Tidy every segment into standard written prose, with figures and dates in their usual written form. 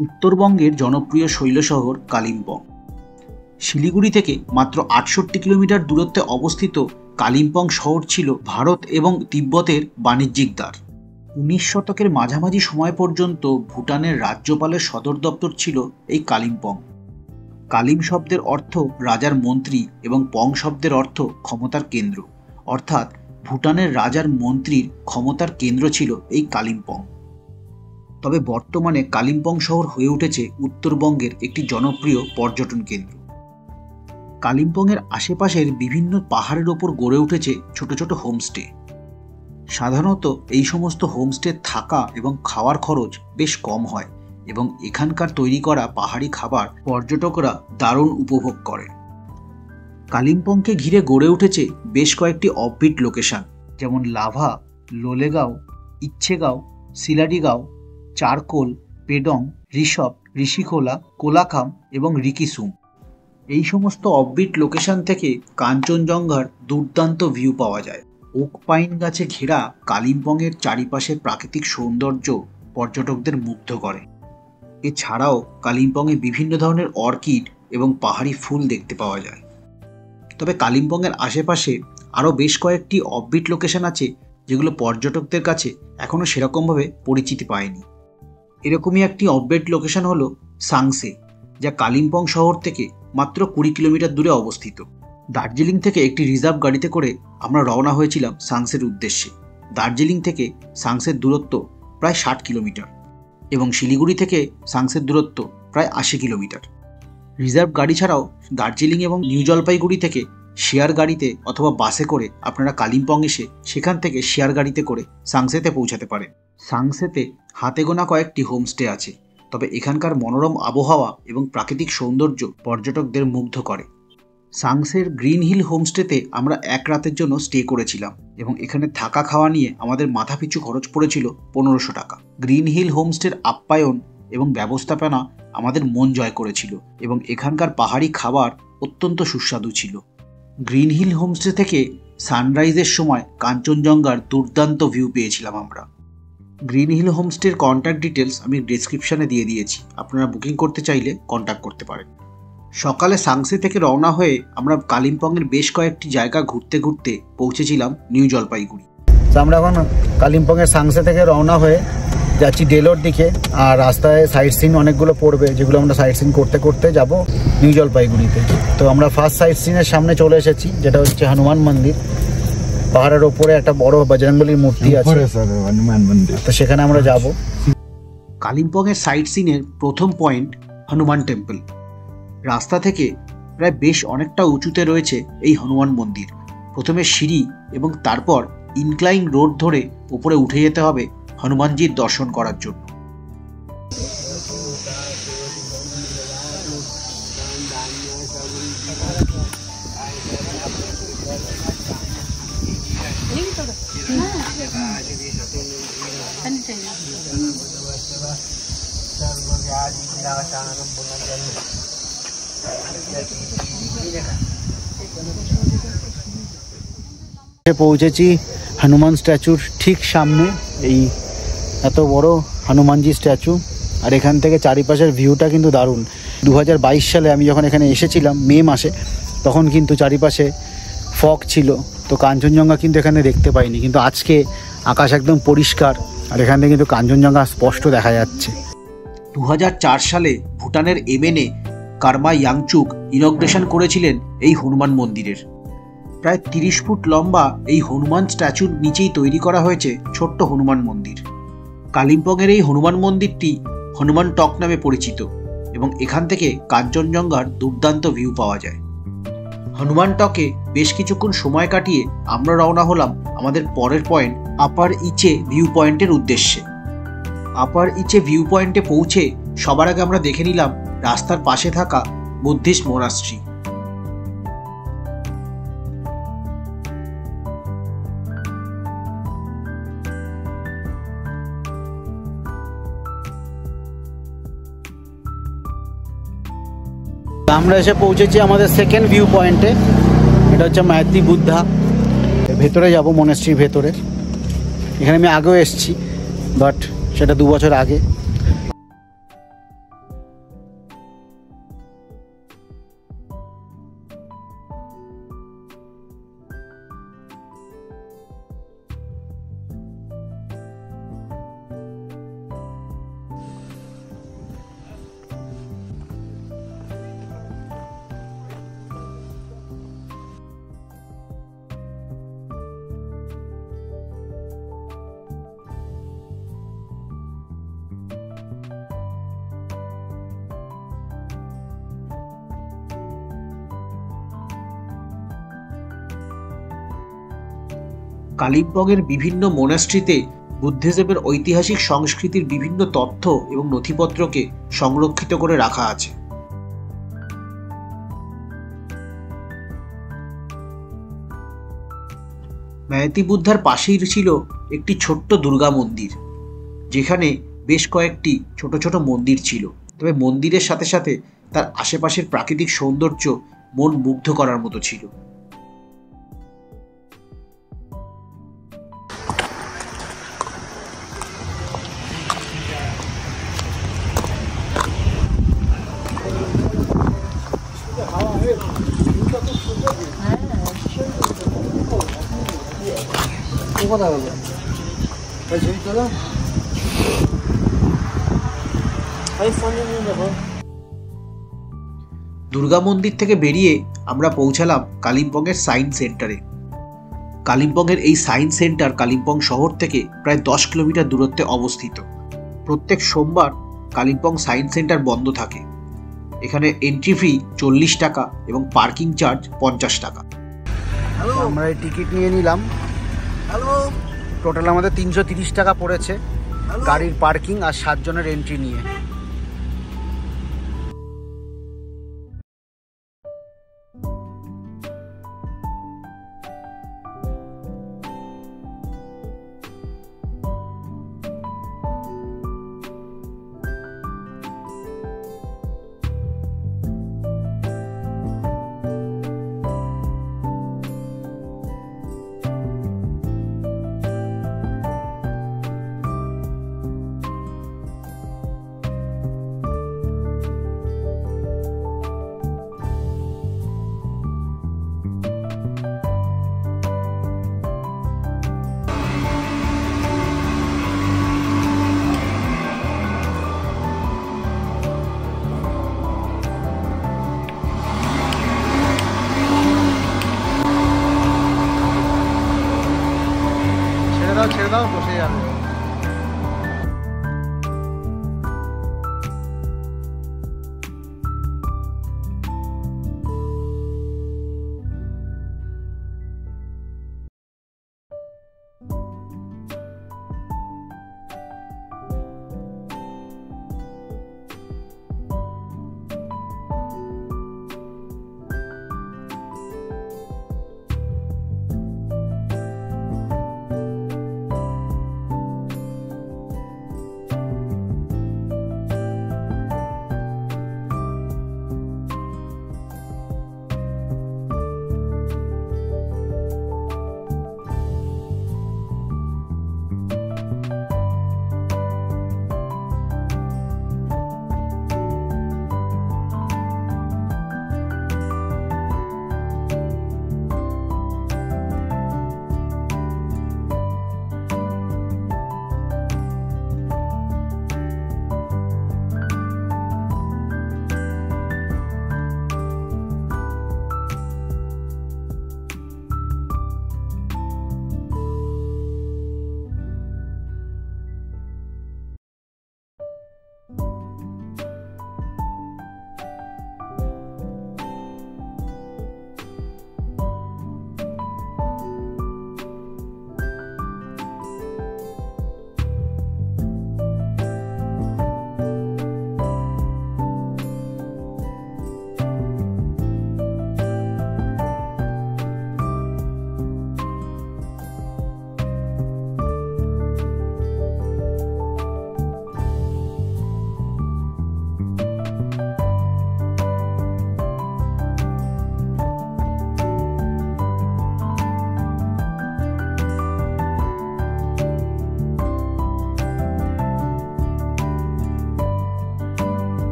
উত্তরবঙ্গের জনপ্রিয় শৈল শহর কালিম্পং। শিলিগুড়ি থেকে মাত্র ৬৮ কিলোমিটার দূরত্বে অবস্থিত কালিম্পং শহর ছিল ভারত এবং তিব্বতের বাণিজ্যিক দ্বার। ১৯ শতকের মাঝামাঝি সময় পর্যন্ত ভুটানের রাজ্যপালের সদর দপ্তর ছিল এই কালিম্পং। কালিম শব্দের অর্থ রাজার মন্ত্রী এবং পং শব্দের অর্থ ক্ষমতার কেন্দ্র, অর্থাৎ ভুটানের রাজার মন্ত্রীর ক্ষমতার কেন্দ্র ছিল এই কালিম্পং। তবে বর্তমানে কালিম্পং শহর হয়ে উঠেছে উত্তরবঙ্গের একটি জনপ্রিয় পর্যটন কেন্দ্র। কালিম্পংয়ের আশেপাশের বিভিন্ন পাহাড়ের ওপর গড়ে উঠেছে ছোট ছোট হোমস্টে। সাধারণত এই সমস্ত হোমস্টে থাকা এবং খাওয়ার খরচ বেশ কম হয় এবং এখানকার তৈরি করা পাহাড়ি খাবার পর্যটকরা দারুণ উপভোগ করে। কালিম্পংকে ঘিরে গড়ে উঠেছে বেশ কয়েকটি অফবিট লোকেশন, যেমন লাভা, লোলেগাঁও, ইচ্ছেগাঁও, সিলাডিগাঁও, চারকোল, পেডং, ঋষভ, ঋষিখোলা, কোলাখাম এবং রিকিসুম। এই সমস্ত অফবিট লোকেশন থেকে কাঞ্চনজঙ্ঘার দুর্দান্ত ভিউ পাওয়া যায়। ওক পাইন গাছে ঘেরা কালিম্পংয়ের চারিপাশের প্রাকৃতিক সৌন্দর্য পর্যটকদের মুগ্ধ করে। এছাড়াও কালিম্পংয়ে বিভিন্ন ধরনের অর্কিড এবং পাহাড়ি ফুল দেখতে পাওয়া যায়। তবে কালিম্পংয়ের আশেপাশে আরও বেশ কয়েকটি অফবিট লোকেশন আছে যেগুলো পর্যটকদের কাছে এখনও সেরকমভাবে পরিচিতি পায়নি। এরকমই একটি অফবিট লোকেশন হলো সাংসে, যা কালিম্পং শহর থেকে মাত্র ২০ কিলোমিটার দূরে অবস্থিত। দার্জিলিং থেকে একটি রিজার্ভ গাড়িতে করে আমরা রওনা হয়েছিলাম সাংসের উদ্দেশ্যে। দার্জিলিং থেকে সাংসের দূরত্ব প্রায় ৬০ কিলোমিটার এবং শিলিগুড়ি থেকে সাংসের দূরত্ব প্রায় ৮০ কিলোমিটার। রিজার্ভ গাড়ি ছাড়াও দার্জিলিং এবং নিউ জলপাইগুড়ি থেকে শেয়ার গাড়িতে অথবা বাসে করে আপনারা কালিম্পং এসে সেখান থেকে শেয়ার গাড়িতে করে সাংসেতে পৌঁছাতে পারেন। সাংসেতে হাতে গোনা কয়েকটি হোমস্টে আছে, তবে এখানকার মনোরম আবহাওয়া এবং প্রাকৃতিক সৌন্দর্য পর্যটকদের মুগ্ধ করে। সাংসের গ্রিন হিল হোমস্টেতে আমরা এক রাতের জন্য স্টে করেছিলাম এবং এখানে থাকা খাওয়া নিয়ে আমাদের মাথাপিছু খরচ পড়েছিল ১৫০০ টাকা। গ্রিন হিল হোমস্টের আপ্যায়ন এবং ব্যবস্থাপনা আমাদের মন জয় করেছিল এবং এখানকার পাহাড়ি খাবার অত্যন্ত সুস্বাদু ছিল। গ্রিন হিল হোমস্টে থেকে সানরাইজের সময় কাঞ্চনজঙ্ঘার দুর্দান্ত ভিউ পেয়েছিলাম আমরা। গ্রিন হিল হোমস্টের কন্ট্যাক্ট ডিটেলস আমি ডেসক্রিপশানে দিয়ে দিয়েছি, আপনারা বুকিং করতে চাইলে কন্ট্যাক্ট করতে পারেন। সকালে সাংসে থেকে রওনা হয়ে আমরা কালিম্পংয়ের বেশ কয়েকটি জায়গা ঘুরতে ঘুরতে পৌঁছেছিলাম নিউ জলপাইগুড়ি। তো আমরা এখন কালিম্পংয়ের সাংসে থেকে রওনা হয়ে যাচ্ছি ডেলোর দিকে, আর রাস্তায় সাইট সিন অনেকগুলো পড়বে যেগুলো আমরা সাইট সিন করতে করতে যাব নিউ জলপাইগুড়িতে। তো আমরা ফার্স্ট সাইট সিনের সামনে চলে এসেছি, যেটা হচ্ছে হনুমান মন্দির। পাহাড়ের ওপরে একটা বড় বজরংবলীর মূর্তি আছে, হনুমান মন্দির, তো সেখানে আমরা যাব। কালিম্পংয়ের সাইট সিনের প্রথম পয়েন্ট হনুমান টেম্পল। রাস্তা থেকে প্রায় বেশ অনেকটা উঁচুতে রয়েছে এই হনুমান মন্দির। প্রথমে সিঁড়ি এবং তারপর ইনক্লাইন রোড ধরে উপরে উঠে যেতে হবে হনুমানজির দর্শন করার জন্য। পৌঁছেছি হনুমান স্ট্যাচুর ঠিক সামনে, এই এত বড় হনুমানজি স্ট্যাচু। আর এখান থেকে চারিপাশের ভিউটা কিন্তু দারুণ। ২০২২ সালে আমি যখন এখানে এসেছিলাম মে মাসে, তখন কিন্তু চারিপাশে ফগ ছিল, তো কাঞ্চনজঙ্ঘা কিন্তু এখানে দেখতে পাইনি, কিন্তু আজকে আকাশ একদম পরিষ্কার আর এখান থেকে কিন্তু কাঞ্চনজঙ্ঘা স্পষ্ট দেখা যাচ্ছে। ২০০৪ সালে ভুটানের এমএনএ কারমা ইয়াংচুক ইনগ্রেশন করেছিলেন এই হনুমান মন্দিরের। প্রায় ৩০ ফুট লম্বা এই হনুমান স্ট্যাচুর নিচেই তৈরি করা হয়েছে ছোট্ট হনুমান মন্দির। কালিম্পংয়ের এই হনুমান মন্দিরটি হনুমান টক নামে পরিচিত এবং এখান থেকে কাঞ্চনজঙ্ঘার দুর্দান্ত ভিউ পাওয়া যায়। হনুমান টকে বেশ কিছুক্ষণ সময় কাটিয়ে আমরা রওনা হলাম আমাদের পরের পয়েন্ট আপার ইচে ভিউ পয়েন্টের উদ্দেশ্যে। আপার ইচে ভিউ পয়েন্টে পৌঁছে সবার আগে আমরা দেখে নিলাম রাস্তার পাশে থাকা বুদ্ধিস্ট মোনাস্ট্রি। আমরা এসে পৌঁছেছি আমাদের সেকেন্ড ভিউ পয়েন্টে, এটা হচ্ছে মায়াতি বুদ্ধা। ভেতরে যাব মনেস্ট্রির ভেতরে। এখানে আমি আগেও এসেছি, বাট সেটা 2 বছর আগে। কালিম্পংয়ের বিভিন্ন মোনাস্ট্রিতে বুদ্ধিজমের ঐতিহাসিক সংস্কৃতির বিভিন্ন তথ্য এবং নথিপত্রকে সংরক্ষিত করে রাখা আছে। মায়াতি বুদ্ধার পাশেই ছিল একটি ছোট্ট দুর্গা মন্দির, যেখানে বেশ কয়েকটি ছোট ছোট মন্দির ছিল। তবে মন্দিরের সাথে সাথে তার আশেপাশের প্রাকৃতিক সৌন্দর্য মন মুগ্ধ করার মতো ছিল। দুর্গা মন্দির থেকে বেরিয়ে আমরা পৌঁছালাম কালিম্পংয়ের সায়েন্স সেন্টারে। কালিম্পংয়ের এই সায়েন্স সেন্টার কালিম্পং শহর থেকে প্রায় 10 কিলোমিটার দূরত্বে অবস্থিত। প্রত্যেক সোমবার কালিম্পং সায়েন্স সেন্টার বন্ধ থাকে। এখানে এন্ট্রি ফি 40 টাকা এবং পার্কিং চার্জ 50 টাকা। আমরা এই টিকিট নিয়ে নিলাম। টোটাল আমাদের 330 টাকা পড়েছে গাড়ির পার্কিং আর 7 জনের এন্ট্রি নিয়ে। ছেড়ে দাও বসে যাবে।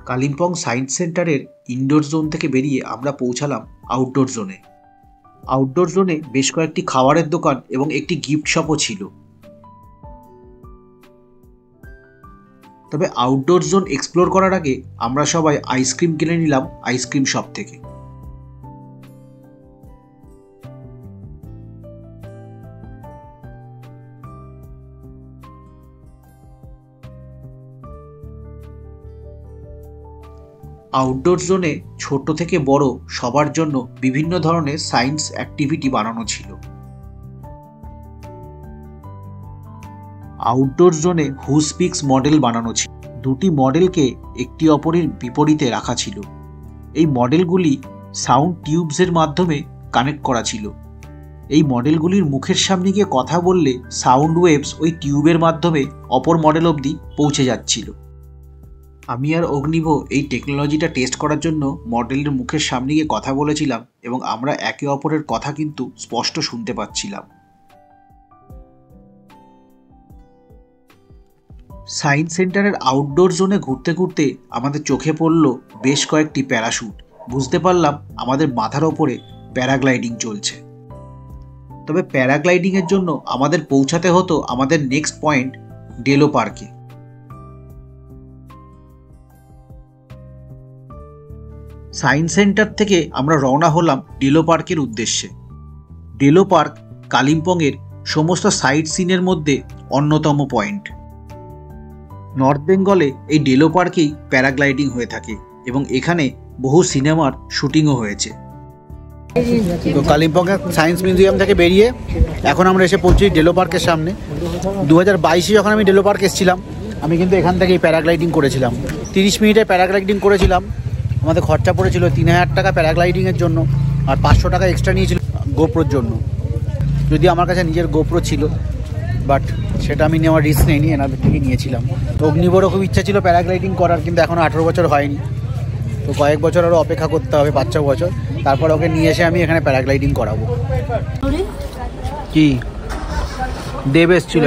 কালিম্পং সায়েন্স সেন্টারের ইনডোর জোন থেকে বেরিয়ে আমরা পৌঁছালাম আউটডোর জোনে। আউটডোর জোনে বেশ কয়েকটি খাবারের দোকান এবং একটি গিফট শপও ছিল। তবে আউটডোর জোন এক্সপ্লোর করার আগে আমরা সবাই আইসক্রিম কিনে নিলাম আইসক্রিম শপ থেকে। আউটডোর জোনে ছোট থেকে বড় সবার জন্য বিভিন্ন ধরনের সায়েন্স অ্যাক্টিভিটি বানানো ছিল। আউটডোর জোনে হু স্পিক্স মডেল বানানো ছিল। দুটি মডেলকে একটি অপরের বিপরীতে রাখা ছিল। এই মডেলগুলি সাউন্ড টিউবসের মাধ্যমে কানেক্ট করা ছিল। এই মডেলগুলির মুখের সামনে গিয়ে কথা বললে সাউন্ড ওয়েভস ওই টিউবের মাধ্যমে অপর মডেল অবধি পৌঁছে যাচ্ছিল। আমি আর অগ্নিভ এই টেকনোলজিটা টেস্ট করার জন্য মডেলের মুখের সামনে গিয়ে কথা বলেছিলাম এবং আমরা একে অপরের কথা কিন্তু স্পষ্ট শুনতে পাচ্ছিলাম। সায়েন্স সেন্টারের আউটডোর জোনে ঘুরতে ঘুরতে আমাদের চোখে পড়ল বেশ কয়েকটি প্যারাশুট। বুঝতে পারলাম আমাদের মাথার ওপরে প্যারাগ্লাইডিং চলছে। তবে প্যারাগ্লাইডিংয়ের জন্য আমাদের পৌঁছাতে হতো আমাদের নেক্সট পয়েন্ট ডেলো পার্কে। সায়েন্স সেন্টার থেকে আমরা রওনা হলাম ডেলো পার্কের উদ্দেশ্যে। ডেলো পার্ক কালিম্পংয়ের সমস্ত সাইট সিনের মধ্যে অন্যতম পয়েন্ট। নর্থ বেঙ্গলে এই ডেলো পার্কেই প্যারাগ্লাইডিং হয়ে থাকে এবং এখানে বহু সিনেমার শুটিংও হয়েছে। তো কালিম্পংয়ের সায়েন্স মিউজিয়াম থেকে বেরিয়ে এখন আমরা এসে পৌঁছি ডেলো পার্কের সামনে। 2022-এ যখন আমি ডেলো পার্ক এসেছিলাম আমি কিন্তু এখান থেকেই প্যারাগ্লাইডিং করেছিলাম। 30 মিনিটে প্যারাগ্লাইডিং করেছিলাম। আমাদের খরচা পড়েছিল 3000 টাকা প্যারাগ্লাইডিংয়ের জন্য, আর 500 টাকা এক্সট্রা নিয়েছিল গোপ্রোর জন্য। যদি আমার কাছে নিজের গোপ্রো ছিল, বাট সেটা আমি নেওয়ার রিস্ক নেইনি, এনাদের থেকে নিয়েছিলাম। তো অগ্নিবরও খুব ইচ্ছা ছিল প্যারাগ্লাইডিং করার, কিন্তু এখনও 18 বছর হয়নি। তো কয়েক বছর আরও অপেক্ষা করতে হবে, 5-6 বছর, তারপর ওকে নিয়ে এসে আমি এখানে প্যারাগ্লাইডিং করাবো। কি দেব এসছিল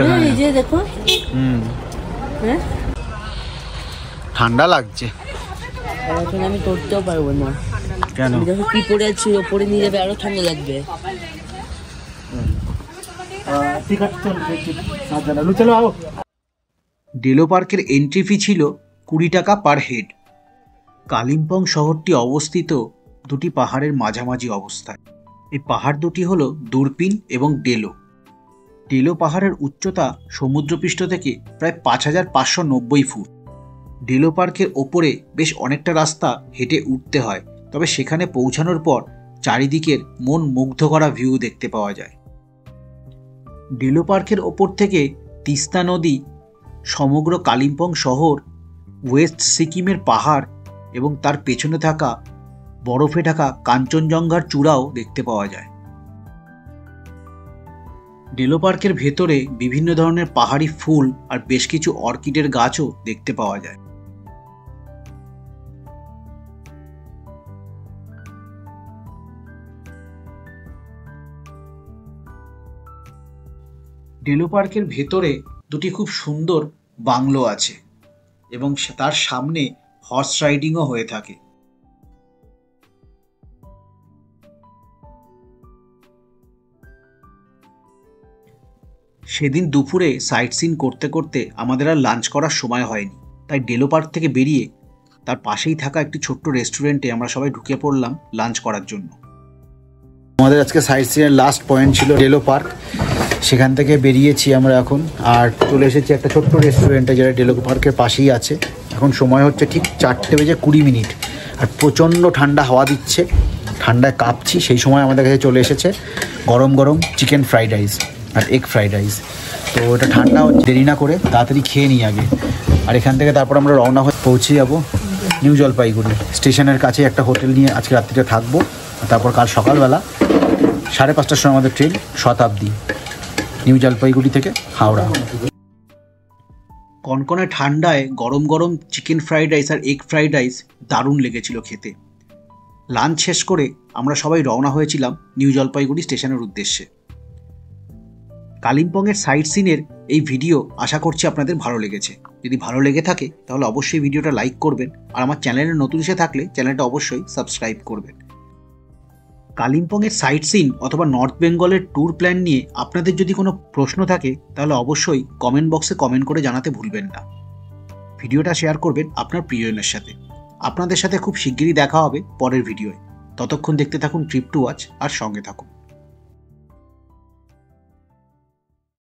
ঠান্ডা লাগছে, আমি করতেও পারবো না। কেন? কি পরে আছি, ওপরে নিয়ে যাবে, আরো ঠান্ডা লাগবে। ডেলো পার্কের এন্ট্রি ফি ছিল 20 টাকা পার হেড। কালিম্পং শহরটি অবস্থিত দুটি পাহাড়ের মাঝামাঝি অবস্থায়। এই পাহাড় দুটি হল দূরপিন এবং ডেলো। ডেলো পাহাড়ের উচ্চতা সমুদ্রপৃষ্ঠ থেকে প্রায় 5590 ফুট। ডেলো পার্কের ওপরে বেশ অনেকটা রাস্তা হেঁটে উঠতে হয়, তবে সেখানে পৌঁছানোর পর চারিদিকের মন মুগ্ধ করা ভিউ দেখতে পাওয়া যায়। ডেলো পার্কের ওপর থেকে তিস্তা নদী, সমগ্র কালিম্পং শহর, ওয়েস্ট সিকিমের পাহাড় এবং তার পেছনে থাকা বরফে ঢাকা কাঞ্চনজঙ্ঘার চূড়াও দেখতে পাওয়া যায়। ডেলো পার্কের ভেতরে বিভিন্ন ধরনের পাহাড়ি ফুল আর বেশ কিছু অর্কিডের গাছও দেখতে পাওয়া যায়। ডেলো পার্কের ভেতরে দুটি খুব সুন্দর বাংলো আছে এবং তার সামনে হর্স রাইডিংও হয়ে থাকে। সেদিন দুপুরে সাইট সিন করতে করতে আমাদের আর লাঞ্চ করার সময় হয়নি, তাই ডেলো পার্ক থেকে বেরিয়ে তার পাশেই থাকা একটি ছোট্ট রেস্টুরেন্টে আমরা সবাই ঢুকে পড়লাম লাঞ্চ করার জন্য। আমাদের আজকে সাইট সিনের লাস্ট পয়েন্ট ছিল ডেলো পার্ক। সেখান থেকে বেরিয়েছি আমরা এখন, আর চলে এসেছি একটা ছোট্ট রেস্টুরেন্টে যেটা ডেলো পার্কের পাশেই আছে। এখন সময় হচ্ছে ঠিক 4:20 আর প্রচণ্ড ঠান্ডা হাওয়া দিচ্ছে, ঠান্ডায় কাঁপছি। সেই সময় আমাদের কাছে চলে এসেছে গরম গরম চিকেন ফ্রাইড রাইস আর এগ ফ্রাইড রাইস। তো এটা ঠান্ডা হচ্ছে, দেরি না করে তাড়াতাড়ি খেয়ে নিই আগে। আর এখান থেকে তারপর আমরা রওনা হয়ে পৌঁছে যাবো নিউ জলপাইগুড়ি স্টেশনের কাছে একটা হোটেল নিয়ে আজকে রাত্রিটা থাকবো। তারপর কাল সকালবেলা 5:30টার সময় আমাদের ট্রেন শতাব্দী নিউ জলপাইগুড়ি থেকে হাওড়া। কনকনে ঠান্ডায় গরম গরম চিকেন ফ্রাইড রাইস আর এগ ফ্রাইড রাইস দারুণ লেগেছিল খেতে। লাঞ্চ শেষ করে আমরা সবাই রওনা হয়েছিলাম নিউ জলপাইগুড়ি স্টেশনের উদ্দেশ্যে। কালিম্পংয়ের সাইট সিনের এই ভিডিও আশা করছি আপনাদের ভালো লেগেছে। যদি ভালো লেগে থাকে তাহলে অবশ্যই ভিডিওটা লাইক করবেন, আর আমার চ্যানেলে নতুন এসে থাকলে চ্যানেলটা অবশ্যই সাবস্ক্রাইব করবেন। কালিম্পংয়ের সাইট সিন অথবা নর্থ বেঙ্গলের ট্যুর প্ল্যান নিয়ে আপনাদের যদি কোনো প্রশ্ন থাকে তাহলে অবশ্যই কমেন্ট বক্সে কমেন্ট করে জানাতে ভুলবেন না। ভিডিওটা শেয়ার করবেন আপনার প্রিয়জনের সাথে। আপনাদের সাথে খুব শিগগিরই দেখা হবে পরের ভিডিওয়। ততক্ষণ দেখতে থাকুন ট্রিপ টু ওয়াচ আর সঙ্গে থাকুন।